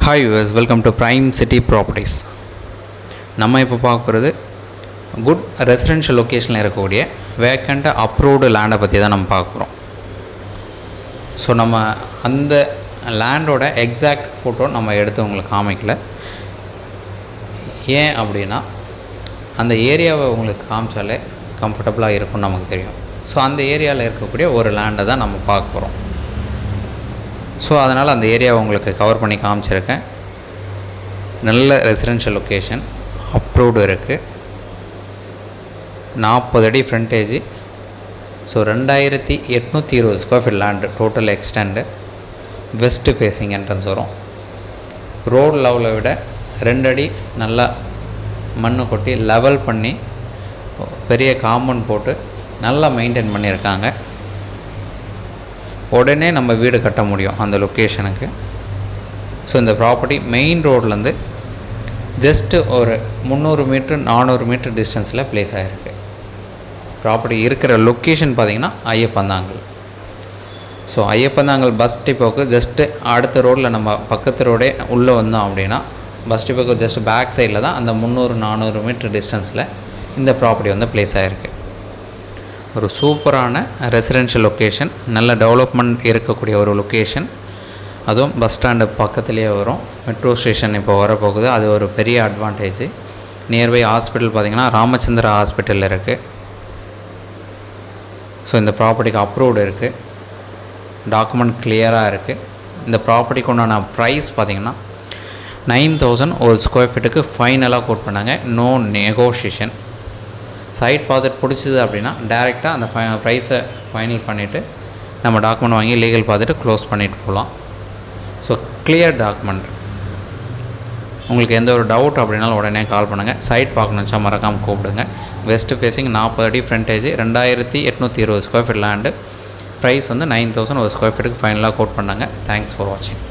Hi US, welcome to prime city properties. நம்ம இப்போ பார்க்க போகிறது குட் ரெசிடென்ஷியல் லொக்கேஷனில் இருக்கக்கூடிய வேக்கண்ட் அப்ரூவ்டு லேண்டை பற்றி தான் நம்ம பார்க்க போகிறோம். ஸோ நம்ம அந்த லேண்டோட எக்ஸாக்ட் ஃபோட்டோ நம்ம எடுத்து உங்களுக்கு காமிக்கல. ஏன் அப்படின்னா அந்த ஏரியாவை உங்களுக்கு காமிச்சாலே கம்ஃபர்டபுளாக இருக்கும்னு நமக்கு தெரியும். ஸோ அந்த ஏரியாவில் இருக்கக்கூடிய ஒரு லேண்டை தான் நம்ம பார்க்க போகிறோம். ஸோ அதனால் அந்த ஏரியாவை உங்களுக்கு கவர் பண்ணி காமிச்சிருக்கேன். நல்ல ரெசிடென்ஷியல் லொக்கேஷன், அப்ரூவ்டு இருக்குது, 40 அடி frontage. So 2820 square feet land, total extent, west facing entrance வரும். ரோடு லெவலை விட 2 அடி நல்லா மண்ணு கொட்டி லெவல் பண்ணி பெரிய காம்பவுண்ட் போட்டு நல்லா மெயின்டைன் பண்ணியிருக்காங்க. உடனே நம்ம வீடு கட்ட முடியும் அந்த லொக்கேஷனுக்கு. ஸோ இந்த ப்ராப்பர்ட்டி மெயின் ரோட்லேருந்து ஜஸ்ட்டு ஒரு 300 மீட்ரு 400 மீட்டர் டிஸ்டன்ஸில் ப்ளேஸ் ஆகிருக்கு. ப்ராப்பர்ட்டி இருக்கிற லொக்கேஷன் பார்த்திங்கன்னா ஐயப்பந்தாங்கல். ஸோ ஐயப்பந்தாங்கல் பஸ் டிப்போக்கு ஜஸ்ட்டு அடுத்த ரோடில் நம்ம பக்கத்து ரோடே உள்ளே வந்தோம் அப்படின்னா பஸ் டிப்போக்கு ஜஸ்ட் பேக் சைடில் தான் அந்த 300-400 மீட்டர் டிஸ்டன்ஸில் இந்த ப்ராப்பர்ட்டி வந்து ப்ளேஸ் ஆகிருக்கு. ஒரு சூப்பரான ரெசிடென்ஷியல் லொக்கேஷன், நல்ல டெவலப்மெண்ட் இருக்கக்கூடிய ஒரு லொக்கேஷன். அதுவும் பஸ் ஸ்டாண்டு பக்கத்துலேயே வரும். மெட்ரோ ஸ்டேஷன் இப்போ வரப்போகுது, அது ஒரு பெரிய அட்வான்டேஜ். நியர்பை ஹாஸ்பிட்டல் பார்த்திங்கன்னா ராமச்சந்திரா ஹாஸ்பிட்டலில் இருக்குது. ஸோ இந்த ப்ராப்பர்ட்டிக்கு அப்ரூவ்டு இருக்குது, டாக்குமெண்ட் கிளியராக இருக்குது. இந்த ப்ராப்பர்ட்டிக்கு உண்டான ப்ரைஸ் பார்த்திங்கன்னா 9000 ஒரு ஸ்கொயர் ஃபீட்டுக்கு ஃபைனலாக கோட் பண்ணாங்க. No negotiation. சைட் பார்த்துட்டு பிடிச்சிது அப்படின்னா டேரெக்டாக அந்த ப்ரைஸை ஃபைனல் பண்ணிவிட்டு நம்ம டாக்குமெண்ட் வாங்கி லீகல் பார்த்துட்டு க்ளோஸ் பண்ணிவிட்டு போகலாம். So clear document. உங்களுக்கு எந்த ஒரு டவுட் அப்படின்னாலும் உடனே கால் பண்ணுங்கள். சைட் பார்க்கணுன்னு வச்சா மறக்காமல் கூப்பிடுங்க. வெஸ்ட் ஃபேஸிங், 40 அடி frontage, 2820 square feet land. Price வந்து 9000 ஒரு ஸ்கொயர் ஃபீட்டுக்கு ஃபைனலாக கோட் பண்ணாங்க. தேங்க்ஸ் ஃபார் வாட்சிங்.